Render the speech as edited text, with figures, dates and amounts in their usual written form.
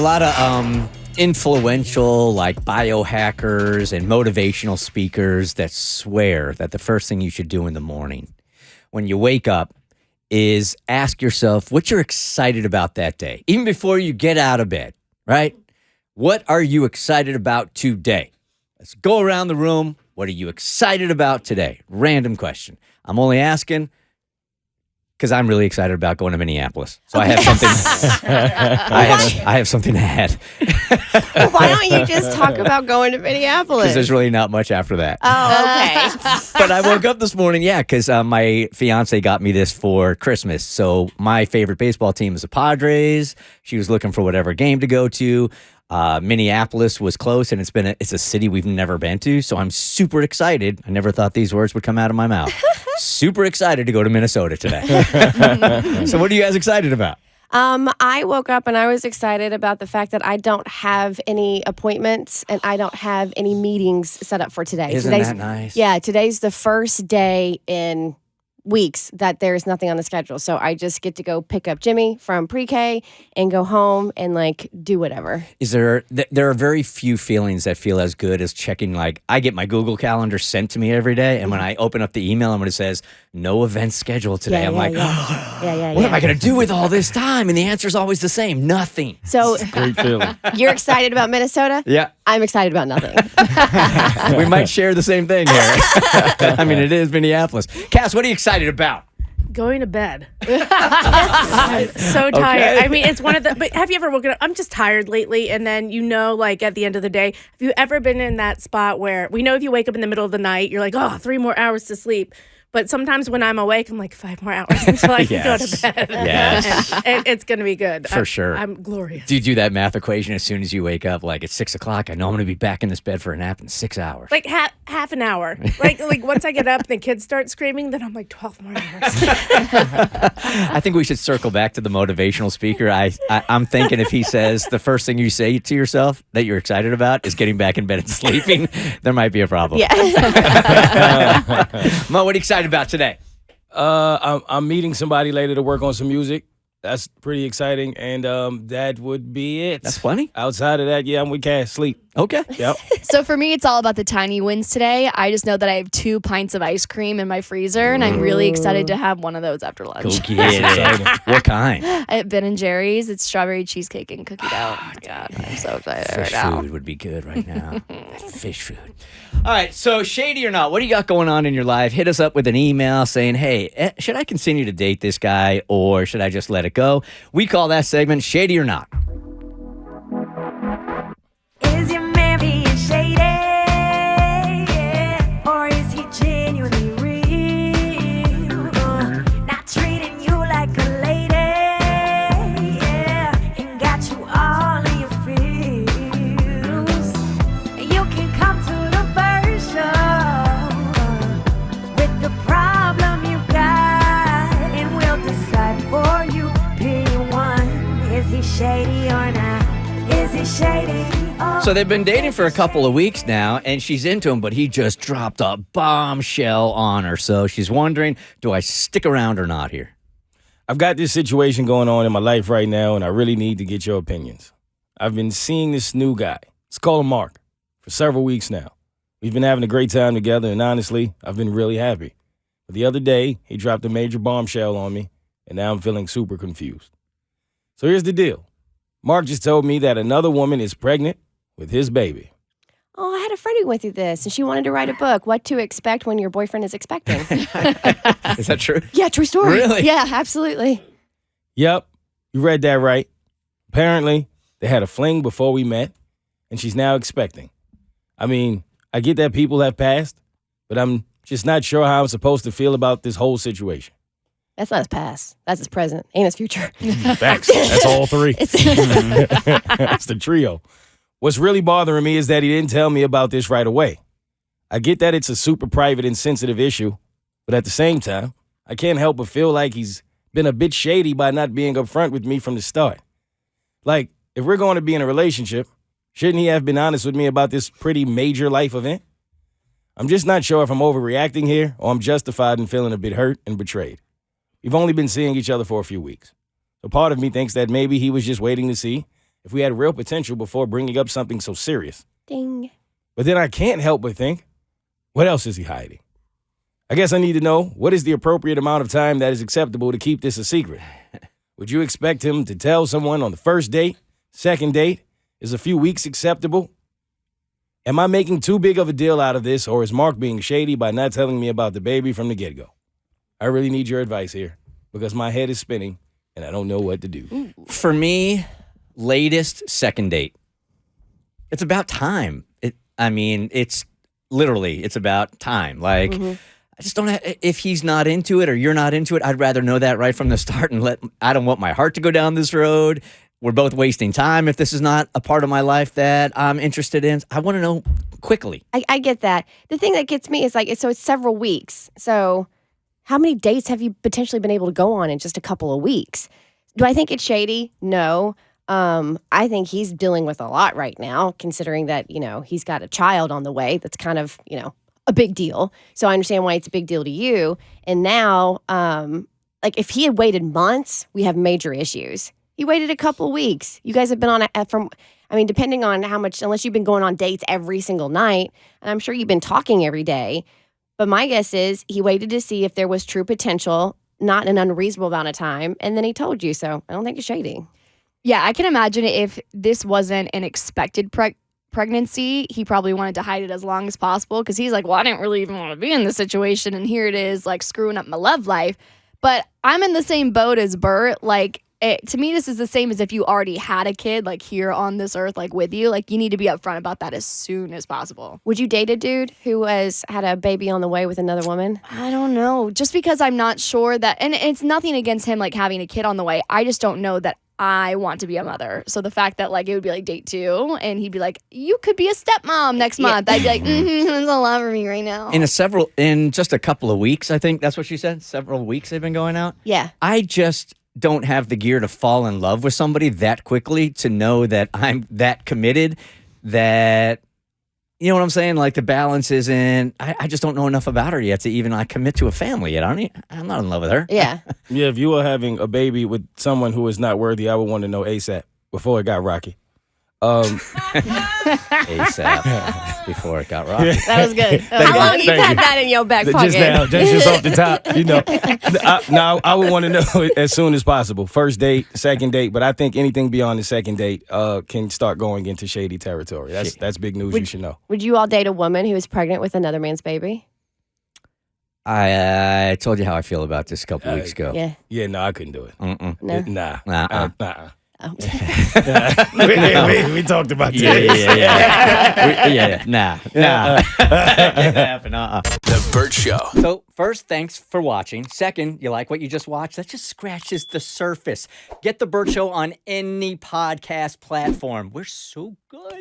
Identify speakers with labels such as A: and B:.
A: a lot of influential, like biohackers and motivational speakers that swear that the first thing you should do in the morning when you wake up is ask yourself what you're excited about that day, even before you get out of bed, right? What are you excited about today? Let's go around the room. What are you excited about today? Random question. I'm only asking because I'm really excited about going to Minneapolis. So I have something. I have something to add.
B: Well, why don't you just talk about going to Minneapolis?
A: Because there's really not much after that.
B: Oh, okay.
A: But I woke up this morning, because my fiance got me this for Christmas. So my favorite baseball team is the Padres. She was looking for whatever game to go to. Minneapolis was close, and it's a city we've never been to. So I'm super excited. I never thought these words would come out of my mouth. Super excited to go to Minnesota today. So what are you guys excited about?
B: I woke up and I was excited about the fact that I don't have any appointments and I don't have any meetings set up for today.
A: Isn't that nice?
B: Yeah, today's the first day in weeks that there's nothing on the schedule. So I just get to go pick up Jimmy from pre-K and go home and do whatever.
A: There are very few feelings that feel as good as checking, I get my Google Calendar sent to me every day, and when I open up the email and when it says no event scheduled today, I'm what am I going to do with all this time? And the answer is always the same, nothing.
B: So
C: Great feeling.
B: You're excited about Minnesota?
A: Yeah.
B: I'm excited about nothing.
A: We might share the same thing here. I mean, it is Minneapolis. Cass, what are you excited about?
D: Going to bed. I'm so tired.
A: Okay.
D: I mean, it's one of the. But have you ever woken up? I'm just tired lately, and then at the end of the day, have you ever been in that spot where we know if you wake up in the middle of the night, you're like, 3 more hours to sleep. But sometimes when I'm awake, I'm like 5 more hours until I can go to bed.
A: Yes.
D: And it's going to be good.
A: For sure.
D: I'm glorious.
A: Do you do that math equation as soon as you wake up? Like, it's 6 o'clock. I know I'm going to be back in this bed for a nap in 6 hours.
D: Like half an hour. Like once I get up and the kids start screaming, then I'm like 12 more hours.
A: I think we should circle back to the motivational speaker. I'm thinking if he says the first thing you say to yourself that you're excited about is getting back in bed and sleeping, there might be a problem.
B: Yeah.
A: Mo, what are you excited about today?
C: I'm meeting somebody later to work on some music. That's pretty exciting, and that would be it.
A: That's funny.
C: Outside of that, I'm with Cass. Sleep.
A: Okay.
C: Yep.
E: So for me, it's all about the tiny wins today. I just know that I have 2 pints of ice cream in my freezer, and I'm really excited to have one of those after lunch.
A: Go get it. What kind?
E: At Ben & Jerry's, it's strawberry cheesecake and cookie dough. Oh, my God, I'm so excited
A: Fish
E: right now.
A: food would be good right now. Fish food. All right, so shady or not, what do you got going on in your life? Hit us up with an email saying, hey, should I continue to date this guy or should I just let it go? We call that segment Shady or Not.
F: Is your man being shady? Or is he genuinely real? Not treating you like a lady, and got you all in your feels. You can come to the first show with the problem you got, and we'll decide for you. P1, is he shady or not? Is he shady?
A: So they've been dating for a couple of weeks now, and she's into him, but he just dropped a bombshell on her. So she's wondering, do I stick around or not here?
C: I've got this situation going on in my life right now, and I really need to get your opinions. I've been seeing this new guy. Let's call him Mark, for several weeks now. We've been having a great time together, and honestly, I've been really happy. But the other day, he dropped a major bombshell on me, and now I'm feeling super confused. So here's the deal. Mark just told me that another woman is pregnant with his baby.
B: Oh, I had a friend who went through this, and she wanted to write a book, What to Expect When Your Boyfriend is Expecting.
A: Is that true?
B: Yeah, true story.
A: Really?
B: Yeah, absolutely.
C: Yep, you read that right. Apparently, they had a fling before we met, and she's now expecting. I mean, I get that people have passed, but I'm just not sure how I'm supposed to feel about this whole situation.
B: That's not his past. That's his present and his future.
C: Facts. That's all three. It's the trio. What's really bothering me is that he didn't tell me about this right away. I get that it's a super private and sensitive issue, but at the same time, I can't help but feel like he's been a bit shady by not being upfront with me from the start. Like, if we're going to be in a relationship, shouldn't he have been honest with me about this pretty major life event? I'm just not sure if I'm overreacting here or I'm justified in feeling a bit hurt and betrayed. We've only been seeing each other for a few weeks. So part of me thinks that maybe he was just waiting to see if we had real potential before bringing up something so serious.
B: Ding.
C: But then I can't help but think, what else is he hiding? I guess I need to know, what is the appropriate amount of time that is acceptable to keep this a secret? Would you expect him to tell someone on the first date, second date? Is a few weeks acceptable? Am I making too big of a deal out of this, or is Mark being shady by not telling me about the baby from the get-go? I really need your advice here because my head is spinning and I don't know what to do.
A: For me, latest second date. It's about time. It's literally, it's about time. Like, I just don't if he's not into it or you're not into it, I'd rather know that right from the start and I don't want my heart to go down this road. We're both wasting time if this is not a part of my life that I'm interested in. I want to know quickly.
B: I get that. The thing that gets me is like, so it's several weeks. So how many dates have you potentially been able to go on in just a couple of weeks? Do I think it's shady? No. I think he's dealing with a lot right now, considering that, he's got a child on the way. That's kind of, a big deal. So I understand why it's a big deal to you. And now, like if he had waited months, we have major issues. He waited a couple weeks. You guys have been on depending on how much, unless you've been going on dates every single night, and I'm sure you've been talking every day. But my guess is he waited to see if there was true potential, not an unreasonable amount of time, and then he told you. So I don't think it's shady.
E: Yeah, I can imagine if this wasn't an expected pregnancy, he probably wanted to hide it as long as possible because he's like, well, I didn't really even want to be in this situation, and here it is, like, screwing up my love life. But I'm in the same boat as Bert. Like, to me, this is the same as if you already had a kid, like, here on this earth, like, with you. Like, you need to be upfront about that as soon as possible.
B: Would you date a dude who had a baby on the way with another woman?
E: I don't know. Just because I'm not sure that, and it's nothing against him, like, having a kid on the way. I just don't know that I want to be a mother. So the fact that, like, it would be like date 2 and he'd be like, you could be a stepmom next month. I'd be like, that's a lot for me right now.
A: In just a couple of weeks, I think that's what she said. Several weeks they've been going out.
B: Yeah.
A: I just don't have the gear to fall in love with somebody that quickly to know that I'm that committed that, you know what I'm saying? Like the balance isn't, I just don't know enough about her yet to even like commit to a family yet. I'm not in love with her.
B: Yeah.
C: Yeah, if you were having a baby with someone who is not worthy, I would want to know ASAP before it got rocky.
A: ASAP before it got rocky.
B: That was good. How long you had that in your back pocket?
C: Just now, just off the top, I would want to know as soon as possible. First date, second date, but I think anything beyond the second date can start going into shady territory. That's big news you should know.
B: Would you all date a woman who is pregnant with another man's baby?
A: I told you how I feel about this a couple weeks ago.
B: Yeah.
C: Yeah, no, I couldn't do it.
B: No.
C: Nah.
B: Oh.
C: we talked about that.
A: Yeah. Nah. Can't happen.
G: The Bert Show.
A: So, first, thanks for watching. Second, you like what you just watched? That just scratches the surface. Get The Bert Show on any podcast platform. We're so good.